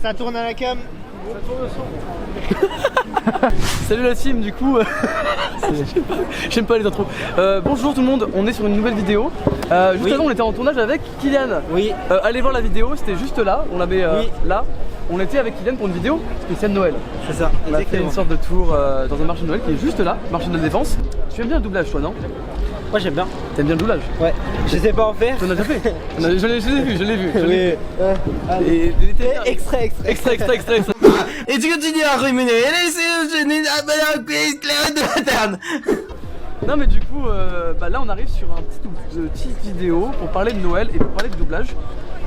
Ça tourne à la cam. Salut la team, du coup, j'aime pas les intros. Bonjour tout le monde, on est sur une nouvelle vidéo. Juste avant, on était en tournage avec Kylian. Oui. Allez voir la vidéo, c'était juste là, on l'avait là. On était avec Kylian pour une vidéo spéciale Noël. C'est ça, on a fait une sorte de tour dans un marché de Noël qui est juste là, marché de la Défense. Tu aimes bien le doublage toi, non? Moi j'aime bien. T'aimes bien le doublage? Ouais. Je sais pas en faire. T'en as déjà fait? Je l'ai vu. Et extrait. Et tu continues à ruminer. Non mais du coup, là on arrive sur un petite vidéo pour parler de Noël et pour parler de doublage.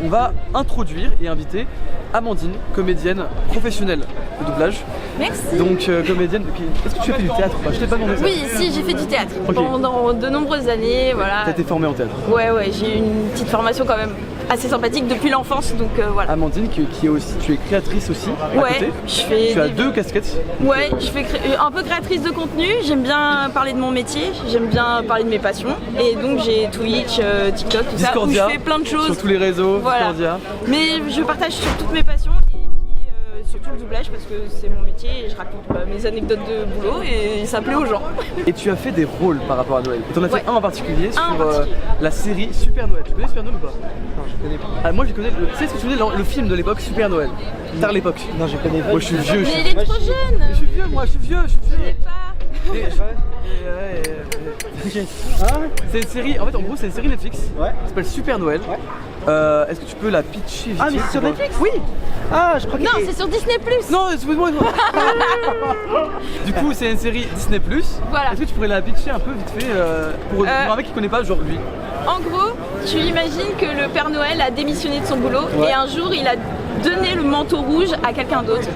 On va introduire et inviter Amandine, comédienne professionnelle de doublage. Merci. Donc comédienne, est-ce que tu as fait du théâtre? Je t'ai pas demandé ça. Oui, si, j'ai fait du théâtre pendant de nombreuses années, voilà. T'as été formée en théâtre? Ouais, j'ai eu une petite formation quand même assez sympathique depuis l'enfance, donc voilà. Amandine, qui est aussi, tu es créatrice aussi à côté. Tu as deux casquettes. Ouais, je fais un peu créatrice de contenu, j'aime bien parler de mon métier, j'aime bien parler de mes passions, et donc j'ai Twitch, TikTok, tout Discordia, ça, où je fais plein de choses. sur tous les réseaux, voilà. Discordia. Mais je partage sur toutes mes passions. Surtout le doublage parce que c'est mon métier et je raconte mes anecdotes de boulot et ça plaît aux gens. Et tu as fait des rôles par rapport à Noël. Et t'en as fait un en particulier sur la série Super Noël. Tu connais Super Noël ou pas? Non, je connais pas. Moi je connais, tu sais ce que tu connais le film de l'époque Super Noël? Tard l'époque. Non, je connais pas. Moi je suis vieux. Mais il est trop jeune. Je suis vieux moi, je suis vieux. C'est une série, en fait en gros c'est une série Netflix qui s'appelle Super Noël. Est-ce que tu peux la pitcher vite? Ah mais c'est sur Netflix? Oui. Ah je crois que... Non, c'est sur Disney+. Non, excuse-moi. Du coup c'est une série Disney+. Voilà. Est-ce que tu pourrais la pitcher un peu vite fait pour un mec qui connaît pas genre lui? En gros, tu imagines que le Père Noël a démissionné de son boulot et un jour il a donné le manteau rouge à quelqu'un d'autre.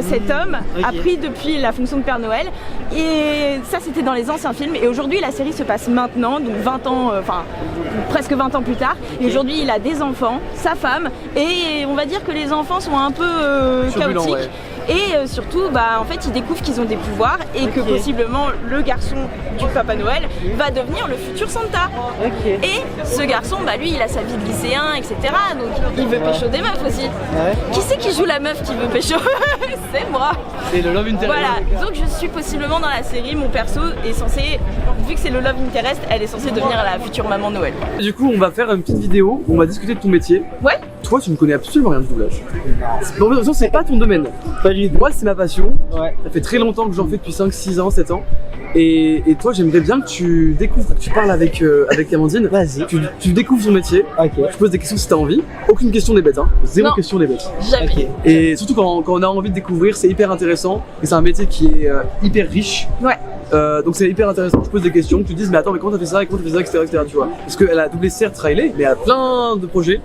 Cet homme a pris depuis la fonction de Père Noël. Et ça c'était dans les anciens films. Et aujourd'hui la série se passe maintenant, donc 20 ans, presque 20 ans plus tard. Et aujourd'hui il a des enfants, sa femme. Et on va dire que les enfants sont un peu chaotiques. Ouais. Et surtout, en fait, ils découvrent qu'ils ont des pouvoirs et que possiblement le garçon du Papa Noël va devenir le futur Santa. Et ce garçon, lui, il a sa vie de lycéen, etc. Donc il veut pécho des meufs aussi. Qui c'est qui joue la meuf qui veut pécho? C'est moi. C'est le Love Interest. Voilà, donc je suis possiblement dans la série, mon perso est censé, vu que c'est le Love Interest, elle est censée devenir la future maman de Noël. Du coup, on va faire une petite vidéo où on va discuter de ton métier. Ouais. Toi, tu ne connais absolument rien de doublage. Bon, de toute façon, c'est pas ton domaine. Moi, c'est ma passion. Ça fait très longtemps que j'en fais depuis 5, 6 ans, 7 ans. Et toi, j'aimerais bien que tu découvres, que tu parles avec Amandine. Vas-y. Tu découvres son métier. Je pose des questions si t'as envie. Aucune question n'est bête, hein. Zéro question n'est bête. Jamais. Et surtout quand on a envie de découvrir, c'est hyper intéressant. Et c'est un métier qui est hyper riche. Ouais. Donc c'est hyper intéressant, je pose des questions, tu te dis mais attends mais comment t'as fait ça, comment t'as fait ça, etc., tu vois. Parce qu'elle a doublé certes Riley, mais elle a plein de projets,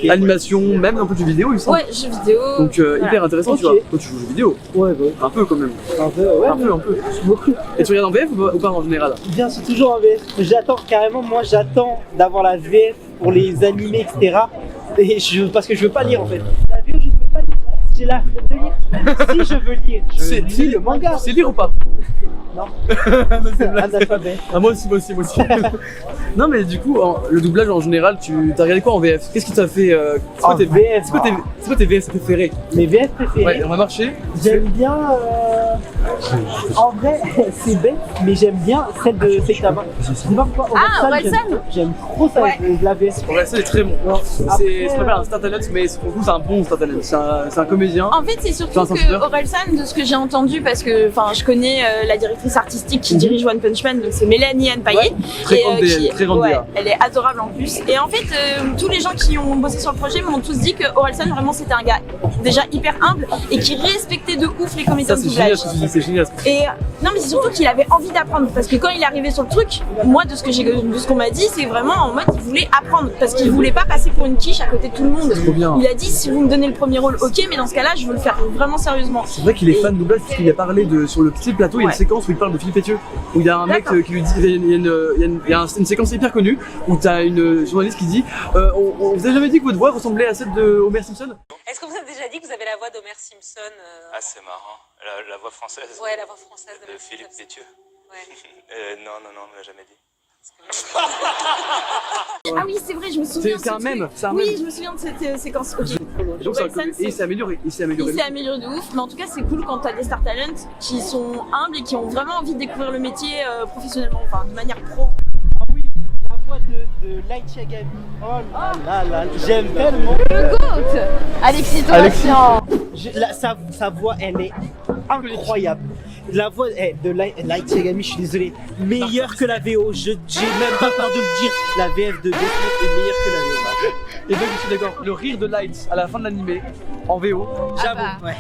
animation, même un peu de vidéo il me semble. Ouais, jeux vidéo. Donc hyper intéressant tu vois. Toi tu joues aux jeux vidéo? Ouais, un peu quand même. Un peu, ouais. Un peu. Beaucoup. Et tu regardes en VF ou pas en général? Bien sûr, toujours en VF. J'attends carrément, moi j'attends d'avoir la VF pour les animés, etc. Parce que je veux pas lire en fait. La VF, je ne veux pas lire. J'ai la flemme de lire. Si je veux lire, je lis le manga. C'est lire ou pas? Non. Analphabète. Moi aussi. Non mais du coup, le doublage en général, t'as regardé quoi en VF? Qu'est-ce qui t'a fait c'est quoi tes VF préférés? Mes VF préférés? Ouais, on va marcher. J'aime bien... En vrai, c'est bête, mais j'aime bien celle de Sektama. Je sais pas pourquoi. Orelsan. J'aime trop ça, la VF. Orelsan est très bon. C'est pas un Startalent, mais pour vous c'est un bon Startalent. C'est un comédien. En fait, c'est surtout que Orelsan, de ce que j'ai entendu, parce que je connais la directrice artistique qui dirige One Punch Man, donc c'est Mélanie Anne Payet. Très grande DA. Elle est adorable en plus. Et en fait, tous les gens qui ont bossé sur le projet m'ont tous dit que Orelsan, vraiment, c'était un gars déjà hyper humble et qui respectait de ouf les comédiens de doublage. C'est génial. Et non, mais c'est surtout qu'il avait envie d'apprendre, parce que quand il est arrivé sur le truc, moi de ce qu'on m'a dit, c'est vraiment en mode il voulait apprendre, parce qu'il voulait pas passer pour une quiche à côté de tout le monde. Trop bien. Il a dit si vous me donnez le premier rôle, ok, mais dans ce cas-là, je veux le faire vraiment sérieusement. C'est vrai qu'il est fan de doublage parce qu'il a parlé sur le petit plateau, il y a une séquence où il parle de Philippe Pétieux, où il y a un mec qui lui dit, il y a une séquence hyper connue où t'as une journaliste qui dit on vous a jamais dit que votre voix ressemblait à celle de Homer Simpson? Est-ce que vous avez déjà dit que vous avez la voix d'Homer Simpson Ah, c'est marrant. La voix française. Ouais, la voix française de Philippe Pétieux. Ouais. Non, on me l'a jamais dit. Ah oui, c'est vrai, je me souviens. C'est un de ce truc. mème, c'est un Oui, mème. je me souviens de cette séquence. Ok. Donc ça, Orelsan, et il s'est amélioré. Il s'est Il amélioré. s'est amélioré de ouf, mais en tout cas c'est cool quand t'as des star talents qui sont humbles et qui ont vraiment envie de découvrir le métier professionnellement, enfin de manière pro. La voix de Light Yagami. Oh là là, j'aime tellement. Le GOAT Alexis Thomasian. Sa voix, elle est incroyable. La voix de Light Yagami, je suis désolé, meilleure que la VO. J'ai même pas peur de le dire. La VF de Death Note est meilleure que la VO. Et donc je suis d'accord, le rire de Light à la fin de l'animé en VO, J'avoue, bah. ouais.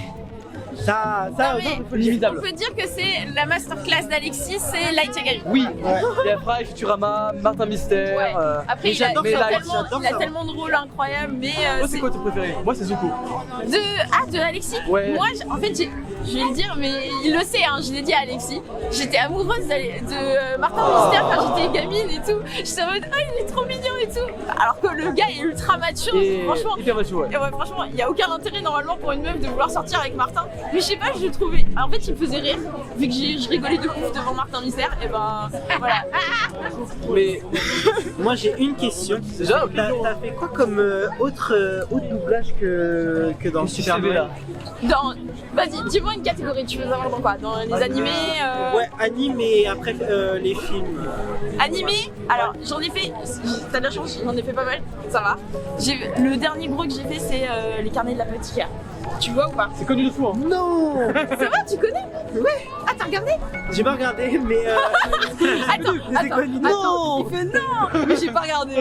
Ça, Non, mais inimitable. on peut dire que c'est la masterclass d'Alexis, c'est Light Yagami. Oui, Ouais. il y a Fry, Futurama, Martin Mystère. Ouais. Après mais il a, j'adore ça, il a tellement de rôles incroyables, mais Toi c'est quoi ton préféré? Moi c'est Zuko. de Alexis. Ouais. Moi en fait je vais le dire, mais il le sait, hein, je l'ai dit à Alexis. J'étais amoureuse de Martin Mystère quand j'étais gamine et tout. J'étais en mode oh il est trop mignon et tout. Alors que le gars est ultra mature, Et franchement. hyper mature, ouais. Et ouais, franchement, il n'y a aucun intérêt normalement pour une meuf de vouloir sortir avec Martin. Mais je sais pas, je le trouvais. En fait, il me faisait rire. Vu que je rigolais de ouf devant Martin Mystère, et ben voilà. Mais Moi j'ai une question. déjà, T'as fait quoi comme autre doublage que dans Super CV, là. Mario? Vas-y, dis-moi une catégorie, tu veux savoir dans quoi? Dans les animés Ouais, anime et après les films. Animés, alors j'en ai fait, t'as de la chance, j'en ai fait pas mal, ça va. Le dernier gros que j'ai fait, c'est les carnets de la l'apothicaire. Tu vois ou pas? c'est connu de fou, hein. Non. Ça va, tu connais? Ouais. Ah, t'as regardé? J'ai pas regardé, mais Attends, non. il fait non. Mais j'ai pas regardé.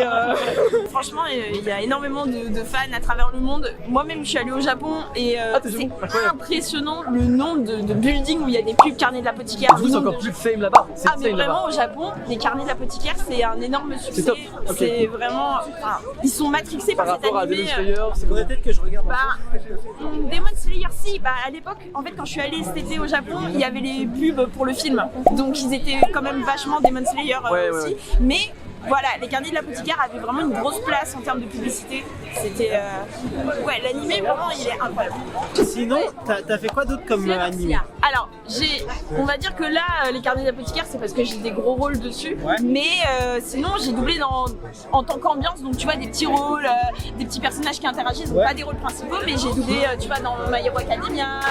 Franchement, il y a énormément de fans à travers le monde. Moi-même, je suis allée au Japon et t'es c'est bon, incroyable. impressionnant le nombre de buildings où il y a des pubs carnets de l'apothicaire. Du coup, c'est encore plus fame là-bas. C'est Ah mais insane là-bas. vraiment au Japon, les carnets de l'apothicaire c'est un énorme succès. top. Ok. C'est vraiment, enfin, ils sont matrixés Par par cet rapport à animé. Demon Slayer, c'est Faudrait peut-être que je regarde. Demon Slayer si, à l'époque, en fait quand je suis allée cet été au Japon, il y avait les pubs pour le film. Donc ils étaient quand même vachement Demon Slayer Ouais, aussi. ouais. Mais voilà, les carnets de l'apothicaire avaient vraiment une grosse place en termes de publicité. C'était ouais, l'animé vraiment il est incroyable. Sinon, t'as fait quoi d'autre comme anime? Alors, on va dire que là, les carnets d'apothicaire, c'est parce que j'ai des gros rôles dessus. Ouais. Mais sinon, j'ai doublé en tant qu'ambiance, donc tu vois, des petits rôles, des petits personnages qui interagissent, donc Ouais. pas des rôles principaux, mais j'ai doublé, tu vois, dans My Hero Academia,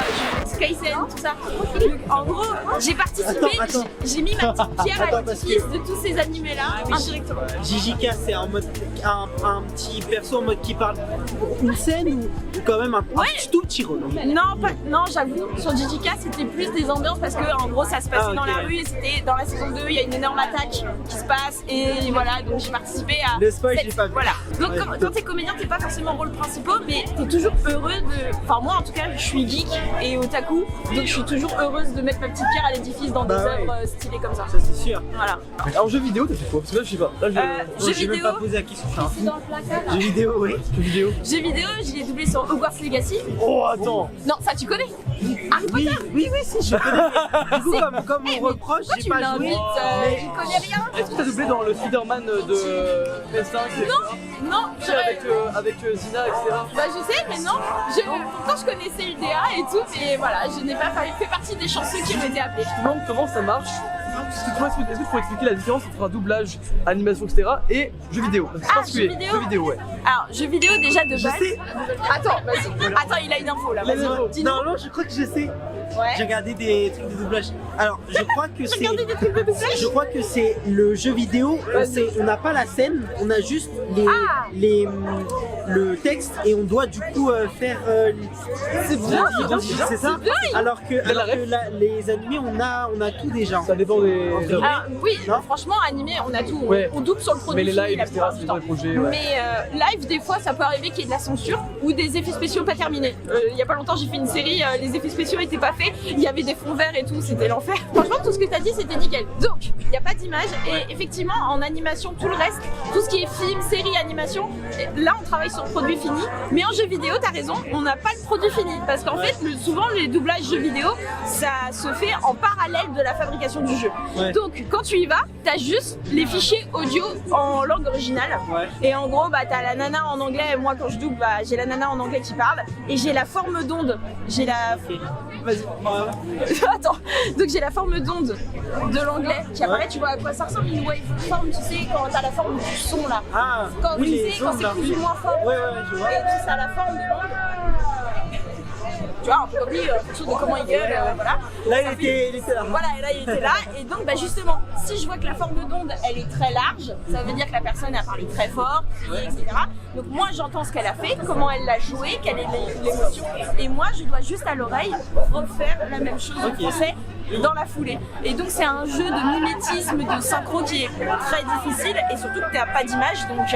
Skysen, tout ça. Donc, en gros, j'ai participé, Attends. j'ai mis ma petite pierre Attends, à parce l'édifice de tous ces animés-là, indirectement. JJK, c'est en mode un petit perso en mode qui parle pour une scène ou quand même un tout petit rôle? Non, j'avoue, sur JJK c'était plus des ambiances parce que en gros ça se passait Ah, dans ok. la rue et c'était dans la saison 2, il y a une énorme attaque qui se passe et voilà, donc j'ai participé à. Le spoil, j'ai pas vu. Voilà. Donc Ouais. quand t'es comédien, t'es pas forcément rôle principal, mais t'es toujours heureux de. Enfin, moi en tout cas, je suis geek et otaku, donc je suis toujours heureuse de mettre ma petite pierre à l'édifice dans des Bah ouais. œuvres stylées comme ça. Ça, c'est sûr. Voilà. Alors, jeu vidéo, t'as fait quoi? Parce que là, je sais pas. Là, Jeux J'ai même vidéo. pas posé la question. C'est dans le placard. Jeux vidéo, oui. jeu vidéo. Jeux vidéo, je l'ai doublé sur Hogwarts Legacy. Oh, attends. Non, ça tu connais. Harry Potter. Oui, si, je connais. Du coup, comme on reproche, Pourquoi j'ai tu pas joué. l'invites mais- Il connaît rien. Est-ce que t'as doublé dans le Spider-Man de PS5? Non, Tu sais, avec Zina, etc. Bah je sais, mais non. Pourtant je connaissais le DA et tout, mais voilà, je n'ai pas fait partie des chanceux qui ont été appelés. Je me demande comment ça marche. Est-ce que tu pourrais expliquer la différence entre un doublage, animation, etc. et jeu vidéo? Parce que c'est Ah, particulier. jeu vidéo. Jeu vidéo, ouais. Alors, jeux vidéo déjà de base. sais. Attends, vas-y. Attends, il a une info là. Vas-y, dis-nous. Non, je crois que je sais. J'ai Ouais. regardé des trucs de doublage. Alors, je crois que c'est. Regardez des trucs de doublage. Je crois que c'est le jeu vidéo. On n'a pas la scène, on a juste Ah. le texte et on doit du coup faire. C'est bien. C'est ça. Alors que, la ref. les animés, on a tout déjà. Ça dépend des œuvres. Ah, oui, Non. franchement, animé, on a tout. Ouais. On double sur le produit. Mais les fini lives, la etc., plupart c'est du des temps. vrais projets, ouais. Mais live, des fois, ça peut arriver qu'il y ait de la censure ou des effets spéciaux pas terminés. Il y a pas longtemps, j'ai fait une série, les effets spéciaux étaient pas faits, il y avait des fonds verts et tout, c'était l'enfer. Franchement, tout ce que t'as dit, c'était nickel. Donc, il n'y a pas d'image et effectivement, en animation, tout le reste, tout ce qui est film, série, animation, là, on travaille sur le produit fini. Mais en jeu vidéo, t'as raison, on n'a pas le produit fini parce qu'en fait, souvent, les doublages jeux vidéo, ça se fait en parallèle de la fabrication du jeu. Ouais. Donc, quand tu y vas, t'as juste les fichiers audio en langue originale. Ouais. Et en gros, bah, t'as la nana en anglais. Moi, quand je double, bah, j'ai la nana en anglais qui parle. Et j'ai la forme d'onde. J'ai la. Vas-y. Attends, donc j'ai la forme d'onde de l'anglais qui apparaît, tu vois à quoi ça ressemble une waveform, tu sais, quand t'as la forme du son là. Ah, Quand, oui, tu les sais, quand ondes c'est plus d'un ou moins fort. Ouais, je vois. Et tout ça a la forme de l'onde. Tu vois, un peu comme lui, en fonction de comment il gueule, voilà. Là, il était là. Voilà, et là il était là, et donc bah, justement, si je vois que la forme d'onde elle est très large, ça veut dire que la personne a parlé très fort, crié, etc. Donc moi j'entends ce qu'elle a fait, comment elle l'a joué, quelle est l'émotion, et moi je dois juste à l'oreille refaire la même chose en français dans la foulée. Et donc c'est un jeu de mimétisme, de synchro qui est très difficile, et surtout que tu n'as pas d'image, donc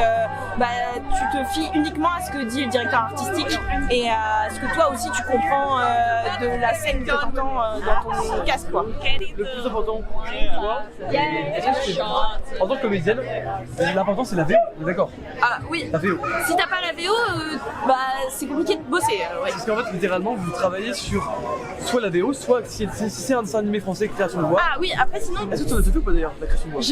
bah, tu te fies uniquement à ce que dit le directeur artistique et à ce que toi aussi tu comprends de la scène que tu entends dans ton casque, quoi. Le plus important, toi, en tant que comédienne, l'important c'est la VO, on est d'accord? Ah oui, La VO. si t'as pas la VO, bah c'est compliqué de bosser. Ouais. Parce qu'en fait, littéralement, vous travaillez sur soit la VO, soit si c'est un dessin animé français, création de voix. Ah oui, après sinon, Est-ce que tu en as fait ou pas d'ailleurs, la création de voix?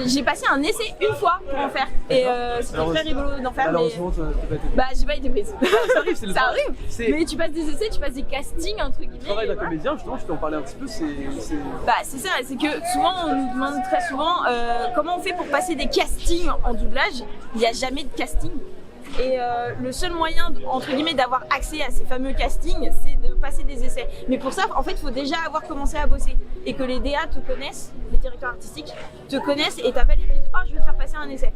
j'ai passé un essai une fois pour en faire, et c'était très rigolo d'en faire, mais Malheureusement, t'as pas été. bah j'ai pas été prise. Ça arrive, c'est le Ça travail. arrive, C'est mais tu passes des essais, tu passes des castings entre guillemets. le travail d'un et voilà. comédien, justement, je peux en parler un petit peu, c'est. Bah c'est ça, c'est que souvent on nous demande très souvent comment on fait pour passer des castings en doublage. Il n'y a jamais de casting. Et le seul moyen, entre guillemets, d'avoir accès à ces fameux castings, c'est de passer des essais. Mais pour ça, en fait, il faut déjà avoir commencé à bosser. Et que les DA te connaissent, les directeurs artistiques, te connaissent et t'appellent et te disent « Oh, je veux te faire passer un essai ».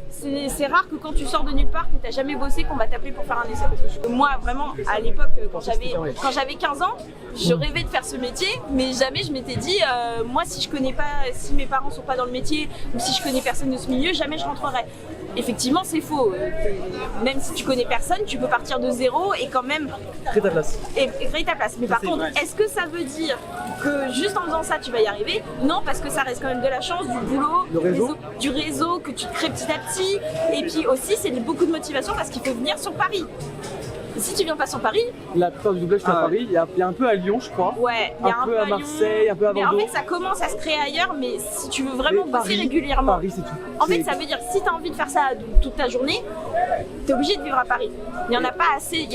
C'est rare que quand tu sors de nulle part, que tu n'as jamais bossé, qu'on va t'appeler pour faire un essai. Parce que moi, vraiment, à l'époque, quand j'avais 15 ans, je rêvais de faire ce métier, mais jamais je m'étais dit, moi, si je connais pas, si mes parents sont pas dans le métier, ou si je connais personne de ce milieu, jamais je rentrerai. Effectivement, c'est faux. Même si tu connais personne, tu peux partir de zéro et quand même Crée ta place. et créer ta place. Mais par c'est contre, vrai. est-ce que ça veut dire que juste en faisant ça, tu vas y arriver? Non, parce que ça reste quand même de la chance, du boulot, Le réseau. du réseau que tu crées petit à petit. Et puis aussi, c'est beaucoup de motivation parce qu'il faut venir sur Paris. Et si tu viens pas sur Paris, La plupart du doublage, c'est à Paris, il y a un peu à Lyon, je crois. ouais, il y a Un peu à Lyon. Marseille, un peu à Mais en Bordeaux. fait, ça commence à se créer ailleurs, mais si tu veux vraiment Mais bosser régulièrement. Paris, c'est tout. En fait, C'est- ça veut dire que si tu as envie de faire ça toute ta journée, tu es obligé de vivre à Paris. Il n'y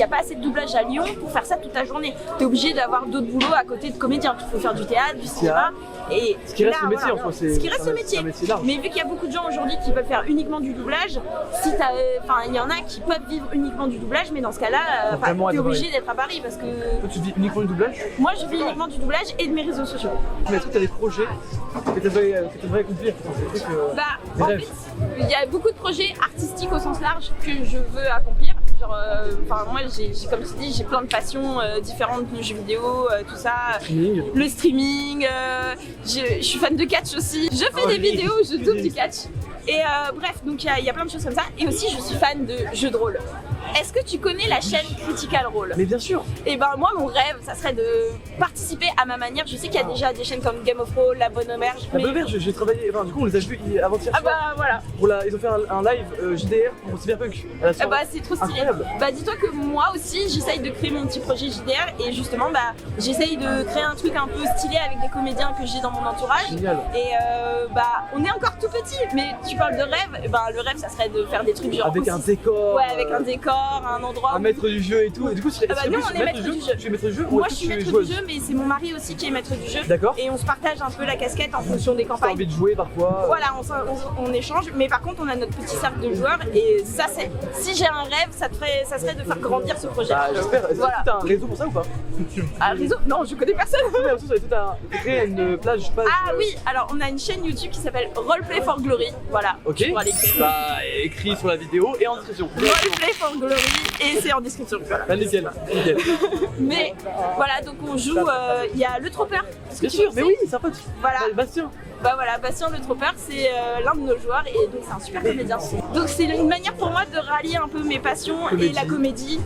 a pas assez de doublage à Lyon pour faire ça toute ta journée. Tu es obligé d'avoir d'autres boulots à côté de comédien. Il faut faire du théâtre, du cinéma. Et Ce qui reste là, le métier, voilà. en soi, c'est- Ce qui reste c'est un- le métier. c'est un métier large. Mais vu qu'il y a beaucoup de gens aujourd'hui qui veulent faire uniquement du doublage, il y en a qui peuvent vivre uniquement du doublage, mais dans ce cas-là, Vraiment tu es être obligé d'être à Paris parce que Toi, tu vis uniquement du doublage? moi je vis uniquement du doublage et de mes réseaux sociaux. Mais est-ce que tu as des projets que tu aimerais accomplir? Des trucs, Bah, des en rêves. fait, il y a beaucoup de projets artistiques au sens large que je veux accomplir. Genre, moi, comme tu dis, j'ai plein de passions différentes, le jeu vidéo, tout ça. Streaming. Le streaming, je suis fan de catch aussi. Je fais des vidéos où je double du catch. Et bref, donc il y a plein de choses comme ça. Et aussi, je suis fan de jeux de rôle. Est-ce que tu connais la chaîne Critical Role? Mais bien sûr. Et ben moi, mon rêve, ça serait de participer à ma manière. Je sais qu'il y a déjà des chaînes comme Game of Thrones, La Bonne Auberge. La mais- bonne auberge, j'ai travaillé, enfin du coup on les a vus avant-hier Ah soir. bah voilà. Ils ont fait un live JDR pour Cyberpunk à la Ah soirée. bah c'est trop stylé. Incroyable. Bah dis-toi que moi aussi j'essaye de créer mon petit projet JDR et justement bah j'essaye de créer un truc un peu stylé avec des comédiens que j'ai dans mon entourage. Génial. Et bah on est encore tout petit, mais tu parles de rêve, bah le rêve ça serait de faire des trucs genre Avec un aussi- décor. Ouais, avec un décor, un endroit. Un où- maître du jeu et tout. Et du coup, Ah bah, nous, on est maître du jeu. Tu es maître du jeu ou Moi est-ce je que suis tu es maître joueuse? du jeu, mais c'est mon mari aussi qui est maître du jeu. D'accord. Et on se partage un peu la casquette en fonction des T'as campagnes. envie de jouer parfois. Voilà, on échange, mais par contre on a notre petit cercle de joueurs et ça c'est. Si j'ai un rêve, ça serait de faire grandir ce projet. Bah, j'espère. Est-ce Voilà. que t'as un réseau pour ça ou pas? Un réseau? Non, je connais personne. Mais en tout cas, t'as créé une page. Ah oui, alors on a une chaîne YouTube qui s'appelle Roleplay for Glory. Voilà. Ok. Tu pourras l'écrire. Bah, écrit sur la vidéo et en description. Roleplay for Glory et c'est en description. Voilà. Bah, nickel, nickel. Mais voilà, donc on joue. Il y a le Trooper. Est-ce que Bien tu sûr, le mais sais? oui, c'est un pote. Voilà. Bastien. Bah voilà, Bastien le Trooper, c'est l'un de nos joueurs et donc c'est un super comédien. Donc c'est une manière pour moi de rallier un peu mes passions et Comédie. la comédie,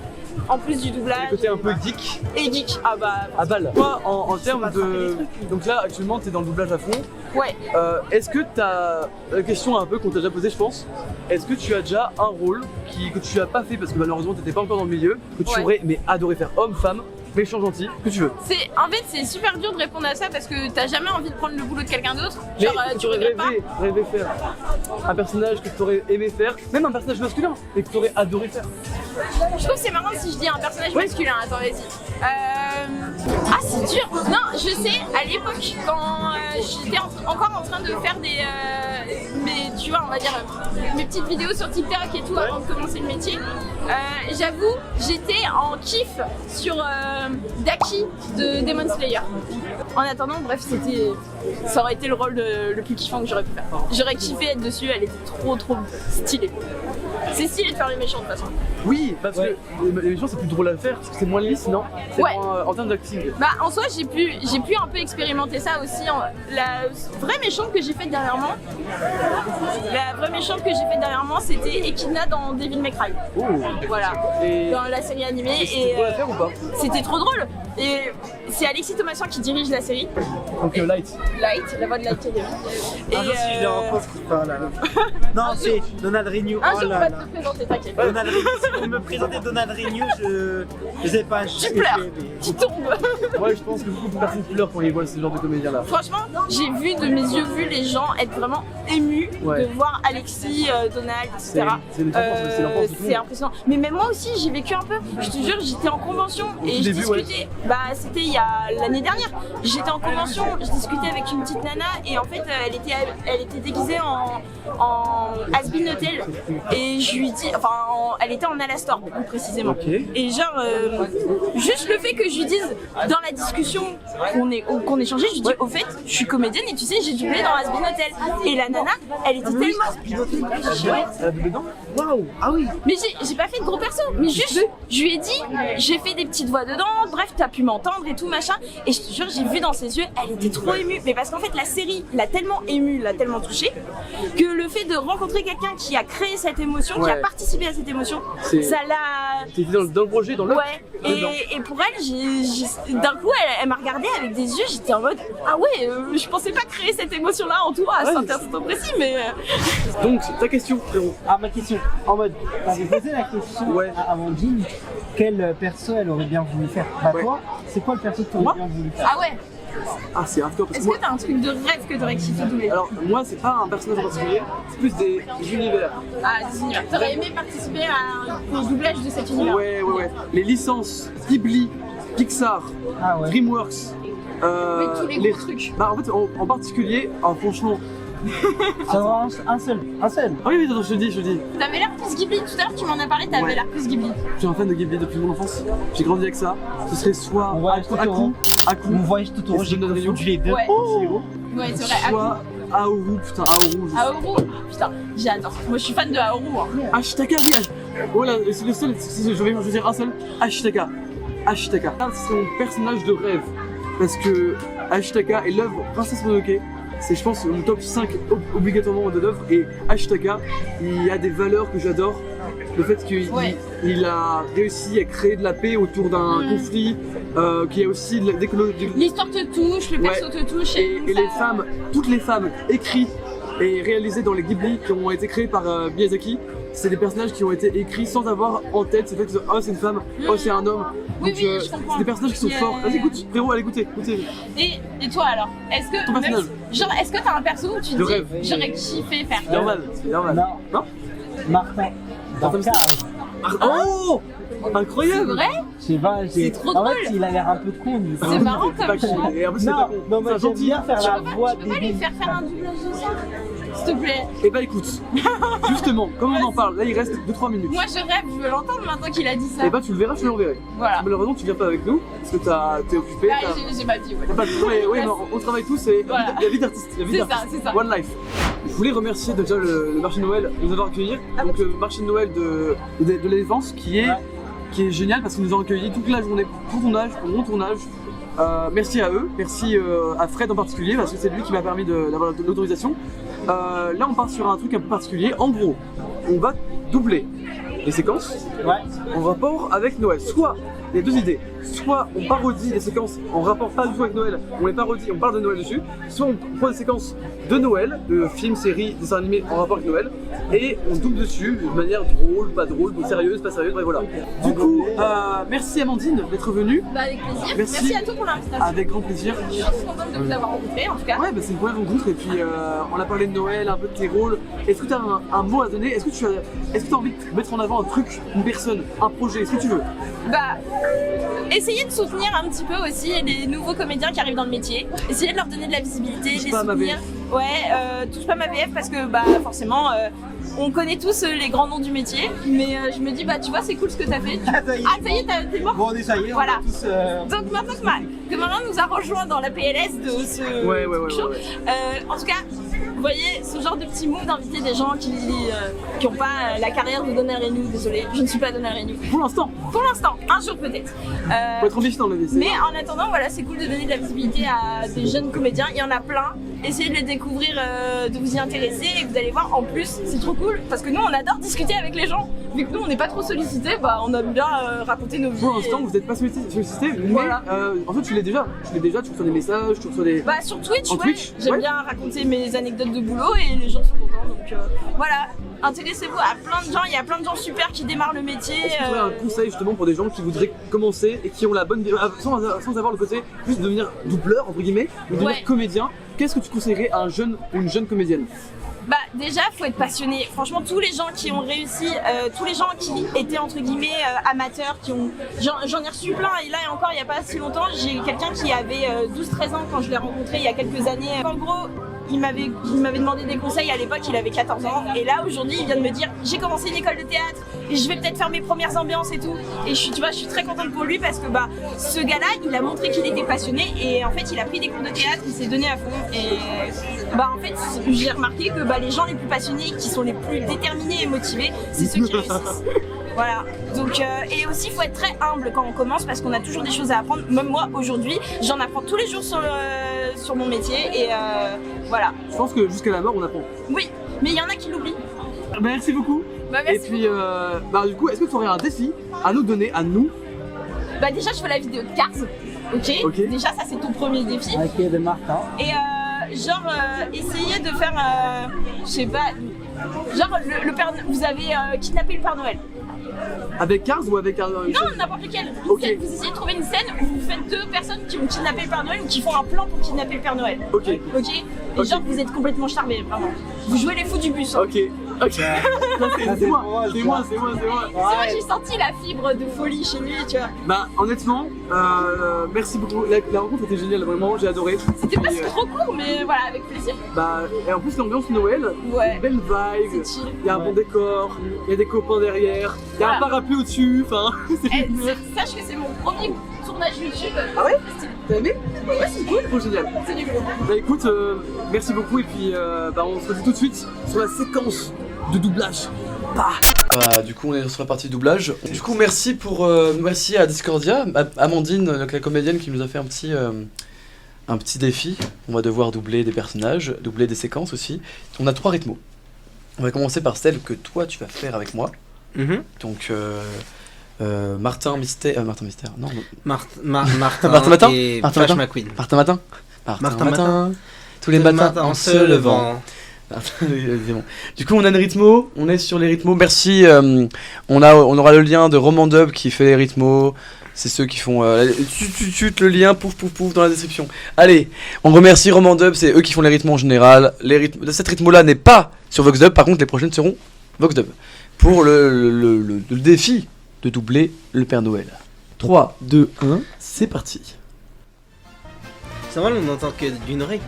en plus du doublage. Côté un peu geek Et geek. Ah bah à balle. Toi, en termes de. Donc là, actuellement, t'es dans le doublage à fond. ouais. Est-ce que t'as. Question un peu qu'on t'a déjà posée, je pense. Est-ce que tu as déjà un rôle que tu as pas fait parce que malheureusement t'étais pas encore dans le milieu, que tu Ouais. aurais mais adoré faire homme-femme méchant, gentil, que tu veux. En fait, c'est super dur de répondre à ça parce que t'as jamais envie de prendre le boulot de quelqu'un d'autre. Mais Genre, tu tu aurais regrettes pas. rêvé faire un personnage que tu aurais aimé faire, même un personnage masculin, et que tu aurais adoré faire. Je trouve que c'est marrant si je dis un personnage masculin. Attends, vas-y. Ah, c'est dur. Non, je sais, à l'époque, quand j'étais encore en train de faire tu vois, on va dire, mes petites vidéos sur TikTok et tout avant de commencer le métier, j'avoue, j'étais en kiff sur Daki de Demon Slayer. En attendant, bref, ça aurait été le rôle le plus kiffant que j'aurais pu faire. J'aurais kiffé être dessus, elle était trop stylée. C'est stylé de faire les méchants de toute façon. Oui, parce que les méchants c'est plus drôle à faire, parce que c'est moins lisse, non? C'est moins, en termes d'acting. Bah en soi j'ai pu un peu expérimenter ça aussi. La vraie méchante que j'ai faite dernièrement, c'était Echidna dans Devil May Cry. Oh. Voilà, Et dans la série animée. c'était drôle à faire ou pas? C'était trop drôle. Et c'est Alexis Thomasian qui dirige la série. Donc Light. Light, la voix de Light qui est Ah non, si je l'ai en France qui parle là. Non, c'est Donald Renew. Un Oh jour on là va là. te présenter, t'inquiète. Donald Renew, si vous me présentez Donald Renew, je sais pas. Tu pleures, tu tombes. Ouais, je pense que beaucoup de personnes pleurent quand ils voient ce genre de comédien là. Franchement, j'ai vu de mes yeux les gens être vraiment émus de voir Alexis, Donald, etc. C'est l'enfance de tout le C'est monde. impressionnant. Mais même moi aussi, j'ai vécu un peu. Je te jure, j'étais en convention et je début, discutais. Bah, c'était il y a l'année dernière. J'étais en convention, je discutais avec une petite nana et en fait, elle était déguisée en Has-Been Hotel et je lui dis, elle était en Alastor plus précisément. Ok. Et genre, juste le fait que je lui dise dans la discussion qu'on échangeait, je lui dis au fait, je suis comédienne et tu sais, j'ai doublé dans Has-Been Hotel. Et la nana, elle était tellement. Ouais. Elle a doublé dedans? Waouh, ah oui. Mais j'ai pas fait de gros perso, mais juste, je lui ai dit, j'ai fait des petites voix dedans, bref, t'as pu m'entendre et tout machin. Et je te jure, j'ai vu dans ses yeux, elle était trop émue. Mais parce qu'en fait, la série l'a tellement émue, l'a tellement touchée, que le fait de rencontrer quelqu'un qui a créé cette émotion, qui a participé à cette émotion, ça l'a. T'étais dans le projet, dans le. Ouais, et pour elle, d'un coup, elle m'a regardé avec des yeux, j'étais en mode, ah ouais, je pensais pas créer cette émotion-là en toi à cet instant précis, mais. Donc, ta question, frérot. Ah, ma question, en mode, t'avais posé la question à Amandine, quel perso elle aurait bien voulu faire? Bah toi, c'est quoi le perso que tu aurais bien voulu faire? Ah ouais. Ah, c'est hardcore parce que Est-ce que t'as un truc de rêve que t'aurais kiffé doubler? Alors, moi, c'est pas un personnage en particulier, c'est plus des univers. Ah, des univers. T'aurais aimé participer au doublage de cet univers? Ouais. Les licences Ghibli, Pixar, DreamWorks. Oui, tous les gros trucs. Bah, en fait, en particulier, franchement. Ça va un seul. Ah oui, attends, je te dis. T'avais l'air plus Ghibli, tout à l'heure tu m'en as parlé, t'avais l'air plus Ghibli. Je suis un fan de Ghibli depuis mon enfance. J'ai grandi avec ça. Ce serait soit Aku, Mon voyage Totoro, j'ai confondu les deux. Ouais. Oh, Ouais, c'est vrai. soit Aoru, putain, Aoru. Aoru, putain, j'adore. Moi je suis fan de Aoru. Hein. Ashitaka, oui. Voilà, c'est le seul, si je vais choisir un seul. Ashitaka. Ça, c'est mon personnage de rêve. Parce que Ashitaka est l'œuvre Princesse Mononoke. C'est, je pense, mon top 5 obligatoirement de l'œuvre. Et Ashitaka, il a des valeurs que j'adore. Le fait qu'il a réussi à créer de la paix autour d'un conflit, qu'il y a aussi l'histoire te touche, le perso te touche. Et les femmes, toutes les femmes écrites et réalisées dans les Ghibli qui ont été créées par Miyazaki, c'est des personnages qui ont été écrits sans avoir en tête ce fait que c'est une femme, c'est un homme. Oui, Donc, je comprends. c'est des personnages qui sont forts. Vas-y, écoute, frérot, allez écoutez. Et toi alors, est-ce que Ton personnage. est-ce que t'as un perso où tu te De dis rêve. j'aurais kiffé faire? C'est normal. Non. Martin. Dans Martin Cars. Oh, C'est incroyable. vrai? Je sais pas, C'est trop en drôle. fait, il a l'air un peu con. Du coup. C'est marrant C'est pas comme con. choix. Et en plus, c'est pas con. Non, moi C'est j'aime gentil. bien faire la voix Tu peux pas lui des. faire un doublage de ça? S'il te plaît. Et bah écoute, justement, comme on en parle, là il reste 2-3 minutes. Moi je rêve, je veux l'entendre maintenant qu'il a dit ça. Et bah tu le verras, je te l'enverrai. Voilà. Malheureusement tu viens pas avec nous, parce que t'es occupé. Ah, j'ai ma vie, ouais. T'as pas de oui, mais on travaille tous, c'est Voilà. la vie d'artiste. C'est ça. One life. Je voulais remercier déjà le marché de Noël de nous avoir accueillis. Donc le marché de Noël de la Défense qui est génial parce qu'ils nous ont accueillis toute la journée pour mon tournage. Merci à eux, merci à Fred en particulier parce que c'est lui qui m'a permis d'avoir l'autorisation. Là on part sur un truc un peu particulier. En gros, on va doubler les séquences en rapport avec Noël. Soit il y a deux idées. Soit on parodie des séquences en rapport pas du tout avec Noël, on les parodie, on parle de Noël dessus. Soit on prend des séquences de Noël, de films, séries, dessins animés en rapport avec Noël, et on double dessus de manière drôle, pas sérieuse, pas sérieuse, bref voilà. Du coup, merci Amandine d'être venue. Bah avec plaisir. Merci à toi pour l'invitation. Avec grand plaisir. Je suis contente de vous avoir rencontré en tout cas. Ouais, bah c'est une première rencontre et puis on a parlé de Noël, un peu de tes rôles. Est-ce que tu as un mot à donner? Est-ce que tu as envie de mettre en avant un truc, une personne, un projet, ce que tu veux? Bah, essayez de soutenir un petit peu aussi les nouveaux comédiens qui arrivent dans le métier. Essayez de leur donner de la visibilité, Touche les pas à ma soutenir. Ouais, touche pas ma VF parce que bah forcément on connaît tous les grands noms du métier, mais je me dis bah tu vois c'est cool ce que t'as fait. Ah ça y est, t'es mort. Bon, ça y est, voilà. On a tous, Donc maintenant que Marin nous a rejoint dans la PLS de ce show, en tout cas, vous voyez ce genre de petits moves d'inviter des gens qui ont pas la carrière de Donner Renou, désolé, je ne suis pas Donner Renou. Pour l'instant, un jour peut-être. faut être ambitieux dans le métier. Mais en attendant, voilà, c'est cool de donner de la visibilité à des jeunes comédiens, il y en a plein. Essayez de les découvrir, de vous y intéresser et vous allez voir, en plus, c'est trop cool parce que nous on adore discuter avec les gens. Vu que nous on n'est pas trop sollicités, bah on aime bien raconter nos vies. Pour l'instant, vous n'êtes pas sollicité, mais Voilà. en fait, tu l'es déjà. Tu reçois des messages, tu reçois des. Bah sur Twitch, En ouais, Twitch, j'aime ouais. bien raconter mes anecdotes de boulot et les gens sont contents. Donc voilà, intéressez-vous à plein de gens, il y a plein de gens super qui démarrent le métier. Est-ce que tu aurais un conseil justement pour des gens qui voudraient commencer et qui ont la bonne. Sans avoir le côté juste de devenir doubleur, entre guillemets, mais devenir Ouais. comédien? Qu'est-ce que tu conseillerais à un jeune ou une jeune comédienne? Bah déjà faut être passionné. Franchement tous les gens qui ont réussi, tous les gens qui étaient entre guillemets amateurs, j'en ai reçu plein et là et encore il n'y a pas si longtemps j'ai quelqu'un qui avait 12-13 ans quand je l'ai rencontré il y a quelques années. En gros il m'avait demandé des conseils à l'époque, il avait 14 ans et là aujourd'hui il vient de me dire j'ai commencé une école de théâtre et je vais peut-être faire mes premières ambiances et tout et je suis très contente pour lui parce que bah ce gars-là il a montré qu'il était passionné et en fait il a pris des cours de théâtre, il s'est donné à fond et bah en fait j'ai remarqué que bah, les gens les plus passionnés qui sont les plus déterminés et motivés c'est ceux qui réussissent. Voilà, donc et aussi il faut être très humble quand on commence parce qu'on a toujours des choses à apprendre. Même moi aujourd'hui, j'en apprends tous les jours sur mon métier et voilà. Je pense que jusqu'à la mort, on apprend. Oui, mais il y en a qui l'oublient. Merci beaucoup. Bah, merci et puis, du coup, est-ce que tu aurais un défi à nous donner, à nous? Bah déjà je fais la vidéo de Cars, ok. Déjà ça c'est ton premier défi. Ok, de Martin. Et essayer de faire, je sais pas, genre le Père, vous avez kidnappé le Père Noël. Avec Cars ou avec un. Non, n'importe lequel. Ok. Vous essayez de trouver une scène où vous faites deux personnes qui ont kidnappé le Père Noël ou qui font un plan pour kidnapper le Père Noël. Ok. Ok. Et Ok. genre vous êtes complètement charmés, vraiment. Vous jouez les fous du bus. Hein. Ok. C'est moi. C'est moi. C'est moi j'ai senti la fibre de folie chez lui, tu vois. Bah honnêtement, merci beaucoup. La rencontre était géniale, vraiment, j'ai adoré. C'était pas Et, trop court, mais voilà, avec plaisir. Bah, et en plus l'ambiance Noël, Ouais. une belle vibe, C'est chill. il y a un bon décor, il y a des copains derrière, il y a un Voilà. parapluie au-dessus, enfin. Eh, sache que c'est mon premier tournage YouTube. Ah ouais? Stylé. T'as aimé? Ouais, c'est cool. Trop génial. C'est du gros. Bah écoute, merci beaucoup et puis on se retrouve tout de suite sur la séquence de doublage. Du coup, on est sur la partie doublage. Du coup, merci à Discordia, Amandine, donc la comédienne, qui nous a fait un petit défi. On va devoir doubler des personnages, doubler des séquences aussi. On a 3 rythmos. On va commencer par celle que toi tu vas faire avec moi. Donc Martin Mystère, non. Martin Martin Matin et Martin Flash Matin McQueen. Martin Matin. Martin Matin. Tous les matins en se levant. C'est bon. Du coup, on a une rythmo, on est sur les rythmos. Merci. On aura le lien de Romandub qui fait les rythmos. C'est ceux qui font le lien, pouf pouf pouf dans la description. Allez, on remercie Romandub, c'est eux qui font les rythmos en général. Cette rythmo là n'est pas sur VoxDub, par contre les prochaines seront VoxDub. Pour le défi de doubler le Père Noël. 3, 2, 1, c'est parti. C'est vrai, on n'entend que d'une oreille.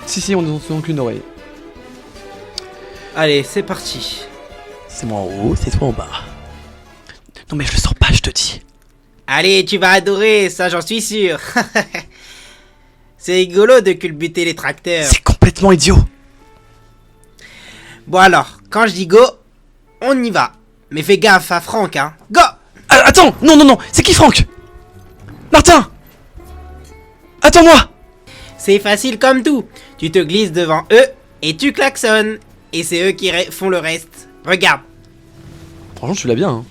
Si, on n'entend qu'une oreille. Allez, c'est parti. C'est moi en haut, c'est toi en bas. Non mais je le sens pas, je te dis. Allez, tu vas adorer, ça j'en suis sûr. C'est rigolo de culbuter les tracteurs. C'est complètement idiot. Bon alors, quand je dis go, on y va. Mais fais gaffe à Franck, hein. Go! Attends, non, c'est qui Franck? Martin! Attends-moi! C'est facile comme tout. Tu te glisses devant eux et tu klaxonnes. Et c'est eux qui font le reste. Regarde. Franchement, tu l'as bien. Hein.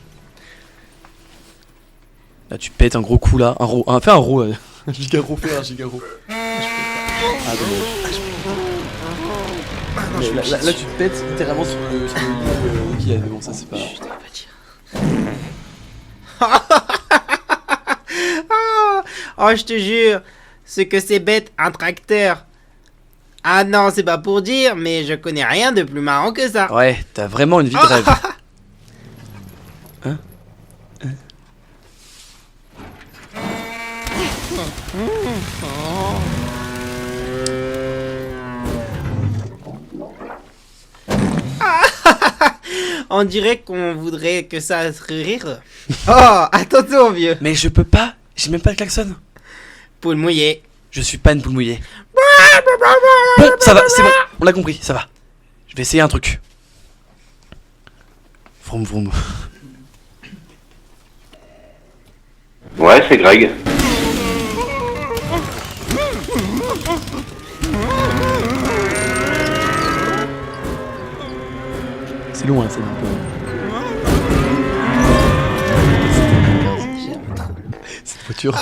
Là tu pètes un gros coup là, fais un roux, un giga roux, fais un giga roux. Ah dommage. Mais là tu pètes littéralement sur le lit qu'il y a, mais bon ça c'est pas... Chut, on va pas dire. Oh, je te jure, ce que c'est bête, un tracteur. Ah non, c'est pas pour dire, mais je connais rien de plus marrant que ça. Ouais, t'as vraiment une vie de rêve. Hein? On dirait qu'on voudrait que ça se rire. Oh, attends-toi, vieux. Mais je peux pas, j'ai même pas de klaxon. Poule mouillée. Je suis pas une poule mouillée. Bon, ça va, c'est bon, on l'a compris, ça va. Je vais essayer un truc. Vroom vroom. Ouais, c'est Greg. C'est loin, c'est loin. Cette voiture.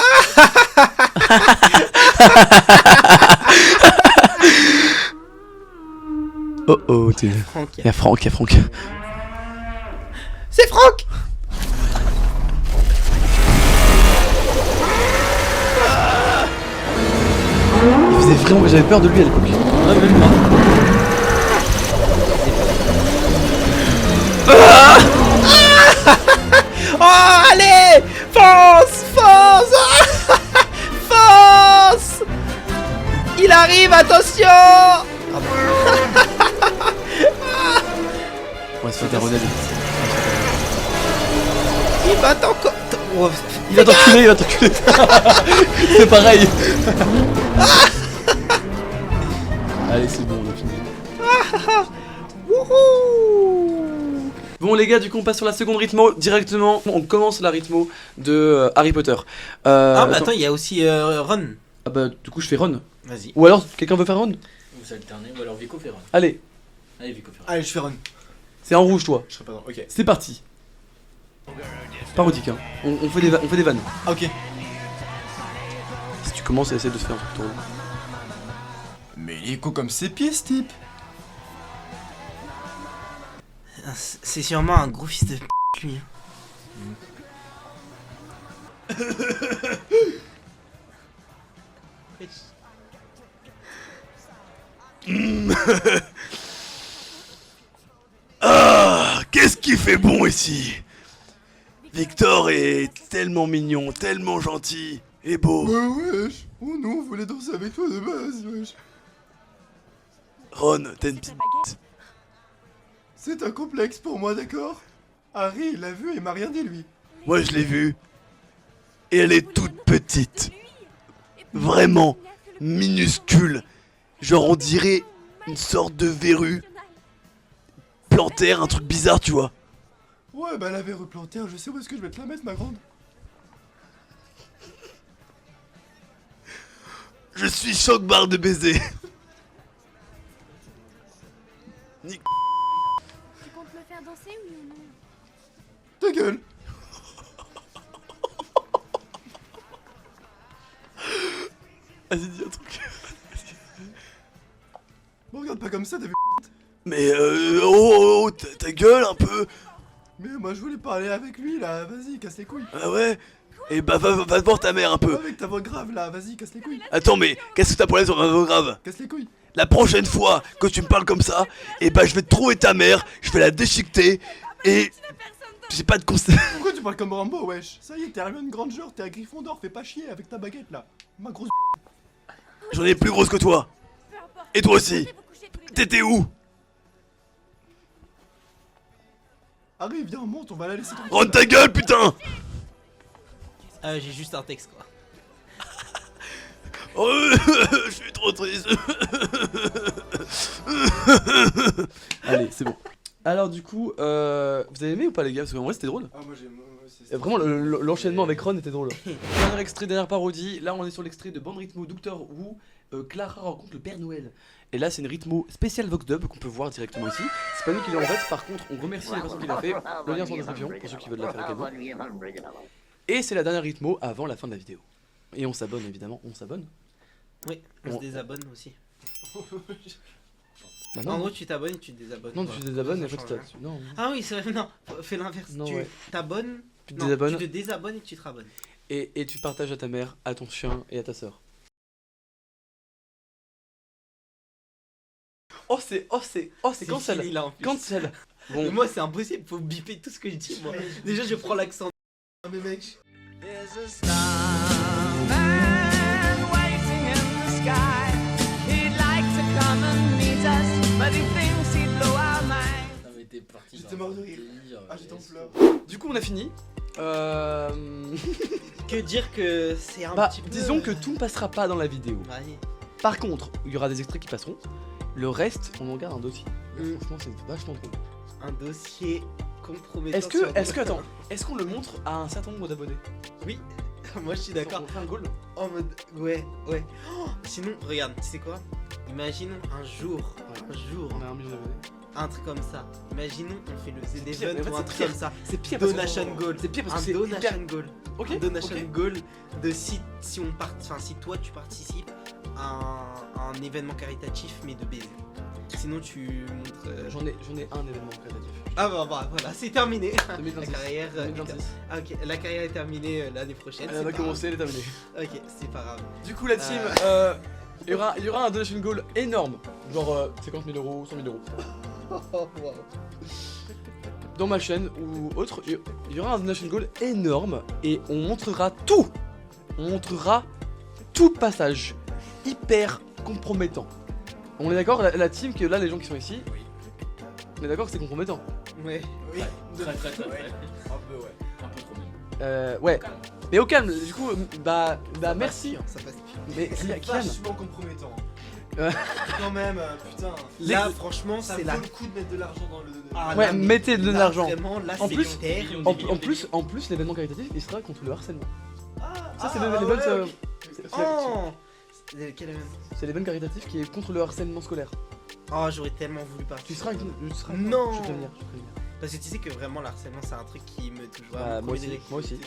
Oh oh, t'es... Franck. Y'a Franck, y'a Franck. C'est Franck. Il faisait vraiment... J'avais peur de lui à l'époque. Ouais, même pas. Oh, allez, fonce, fonce. Fonce. Il arrive, attention. On va se faire des renades. Il va t'encore... Oh, Il va t'enculer, il va t'enculer. C'est pareil. Allez, c'est bon, on a fini. wouhou. Bon les gars, du coup on passe sur la seconde rythmo directement. On commence la rythmo de Harry Potter. Ah, bah attends, il y a aussi Ron. Ah bah du coup je fais Ron. Vas-y. Ou alors quelqu'un veut faire Ron? Vous alternez, ou alors Vico fait Ron. Allez, Allez, Vico fait Ron. Allez, je fais Ron. c'est en rouge toi. Je serai pas dans. Ok. C'est parti. Parodique hein. On fait des vannes. Ah, ok. Si tu commences à essayer de se faire un truc drôle. Mais il est con comme ses pieds, ce type. C'est sûrement un gros fils de p***, lui. Ah, qu'est-ce qui fait bon ici? Victor est tellement mignon, tellement gentil et beau. Wesh. Oh non, on voulait danser avec toi de base, wesh. Ron, t'as une petite bite. C'est un complexe pour moi, d'accord? Harry, il l'a vu et il m'a rien dit, lui. Moi je l'ai vue. Et elle est toute petite. Vraiment minuscule. Genre on dirait une sorte de verrue. Plantaire, un truc bizarre, tu vois. Ouais, bah la verrue plantaire, je sais où est-ce que je vais te la mettre, ma grande. Je suis choc-barre de baiser. Tu comptes me faire danser, oui ou non? Ta gueule. Vas-y, dis un truc. Bon, regarde pas comme ça, t'as vu. Mais oh, ta gueule un peu. Mais moi, je voulais parler avec lui, là. Vas-y, casse les couilles. Ah ouais. Et bah va voir ta mère un peu. Avec ta voix grave, là. Vas-y, casse les couilles. Attends mais qu'est-ce que t'as pour aller sur ma voix grave? Casse les couilles. La prochaine fois que tu me parles comme ça, et bah je vais trouver ta mère, je vais la déchiqueter et j'ai pas de conseil. Pourquoi tu parles comme Rambo, wesh? Ça y est, t'es Hermione Granger, t'es à Gryffondor, fais pas chier avec ta baguette, là. Ma grosse. J'en ai plus grosse que toi. Et toi aussi. T'étais où? Harry, viens, monte, on va la laisser tranquille. Rends ta gueule, putain. J'ai juste un texte, quoi. Oh, je suis trop triste. Allez, c'est bon. Alors du coup, vous avez aimé ou pas les gars? Parce qu'en vrai c'était drôle. Ah, moi j'aime. Vraiment l'enchaînement avec Ron était drôle. Dernier extrait, dernière parodie. Là on est sur l'extrait de bande rythmo Doctor Who. Clara rencontre le Père Noël. Et là c'est une rythmo spéciale Vox Dub qu'on peut voir directement ici. C'est pas nous qui l'avons faite, par contre on remercie les personnes qui l'ont fait. Le lien est en description pour ceux qui veulent la faire également. Et c'est la dernière rythmo avant la fin de la vidéo. Et on s'abonne évidemment, on s'abonne. Oui, on se désabonne aussi. Bah En gros, tu t'abonnes et tu te désabonnes. Non, quoi. tu te désabonnes et Ça après tu change rien. Non. Ah oui, c'est vrai, non, fais l'inverse. Non, Tu ouais. t'abonnes, Tu te non, désabonnes. tu te désabonnes et tu te rabonnes. Et tu partages à ta mère, à ton chien et à ta soeur. Oh c'est cancel. fini, là, en plus. Cancel. Mais Bon, moi, c'est impossible, faut biper tout ce que je dis, moi. Déjà, je prends l'accent. Ah mais mec. Non mais t'es parti. J'étais dans mort de un rire. délire, Ah j'étais en laisse- pleurs. du coup on a fini. Que dire que c'est un Bah, petit peu... disons que tout ne passera pas dans la vidéo. Ouais. Par contre, il y aura des extraits qui passeront. Le reste, on en garde un dossier. Mm. Franchement, c'est vachement drôle. Un dossier compromettant. Est-ce que, attends, est-ce qu'on le montre à un certain nombre d'abonnés? Oui, moi je suis d'accord. On fait un goal. En mode, ouais. Oh, sinon, regarde, tu sais quoi? Imaginons un jour, On a 1 million d'abonnés. un truc comme ça. Imaginons, on fait le pire, mais Z-Event en fait, ou un c'est truc pire. comme ça. C'est pire parce Donation qu'on- goal. C'est pire parce que Un c'est donation hyper... goal. Ok, Un donation ok. goal de si on part, enfin si toi tu participes à un événement caritatif mais de baiser. Sinon tu montres. J'en ai un événement créatif. Ah bah voilà, c'est terminé. 2026. La carrière. 2026. Ah, ok, la carrière est terminée l'année prochaine. Elle c'est va pas commencer, elle est terminée. grave. Ok, c'est pas grave. Du coup, la team, il y aura un donation goal énorme. Genre 50 000 euros, 100 000 euros. Dans ma chaîne ou autre, il y aura un donation goal énorme et on montrera tout. On montrera tout passage hyper compromettant. On est d'accord, la team, que là, les gens qui sont ici, on est d'accord que c'est compromettant. Ouais. Oui. Très. Un peu ouais. Un peu trop même. Ouais. Mais au calme, du coup, bah merci. Ça passe pire. Mais C'est Kian, vachement compromettant. Ouais. Quand même, putain. Là, franchement, Ça c'est vaut la. le coup de mettre de l'argent dans le. Ah, Ouais, là, mais mettez de là, l'argent. Vraiment, là, En c'est plus- terre. En plus, l'événement caritatif, il sera contre le harcèlement. Ça, c'est ah, les ouais, bonnes. ok. Oh quel événement? C'est l'événement caritatif qui est contre le harcèlement scolaire. Oh, j'aurais tellement voulu Tu participer. seras avec nous. Tu seras avec Non. moi. Je vais te venir, je vais te venir. Parce que tu sais que vraiment, l'harcèlement, c'est un truc qui me touche Bah, vraiment. moi aussi, moi aussi.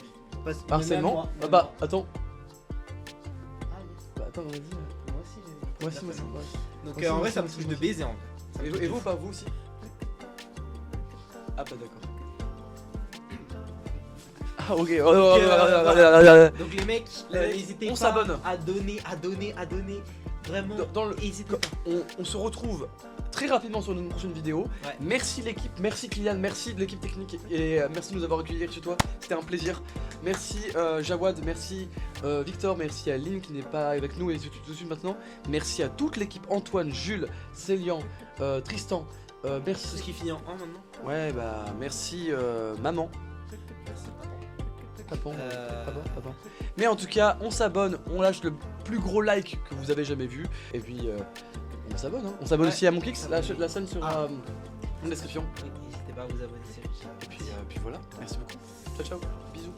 Parce que même Harcèlement moi, Ah même bah, moi. attends. Ah, yes. Bah, attends, vas-y. Moi aussi, j'ai Moi aussi, moi aussi. moi aussi. Donc Moi aussi, en moi vrai, aussi, ça me moi touche aussi, de baiser en vrai. Ça me Et touche et de vous, fou. pas vous aussi? Ah, pas d'accord. Ah, ok. Donc les mecs, Les mecs, n'hésitez on pas s'abonne. à donner. Vraiment, Dans le- n'hésitez pas. On se retrouve très rapidement sur une prochaine vidéo. Ouais. Merci l'équipe, merci Kylian, merci de l'équipe technique et merci de nous avoir accueillis chez toi. C'était un plaisir. Merci Jawad, merci Victor, merci à Lynn qui n'est pas avec nous et tout de suite maintenant. Merci à toute l'équipe, Antoine, Jules, Célian, Tristan. Tout ce Merci. qui finit en 1 maintenant. Ouais bah merci maman. Papa. Euh, Papa. Mais en tout cas, on s'abonne, on lâche le plus gros like que vous avez jamais vu. Et puis, on s'abonne. Hein. On s'abonne Ouais. aussi à mon Kix, la scène sera en description. N'hésitez pas à vous abonner, c'est gentil. Et puis voilà, merci beaucoup. Ciao, ciao, bisous.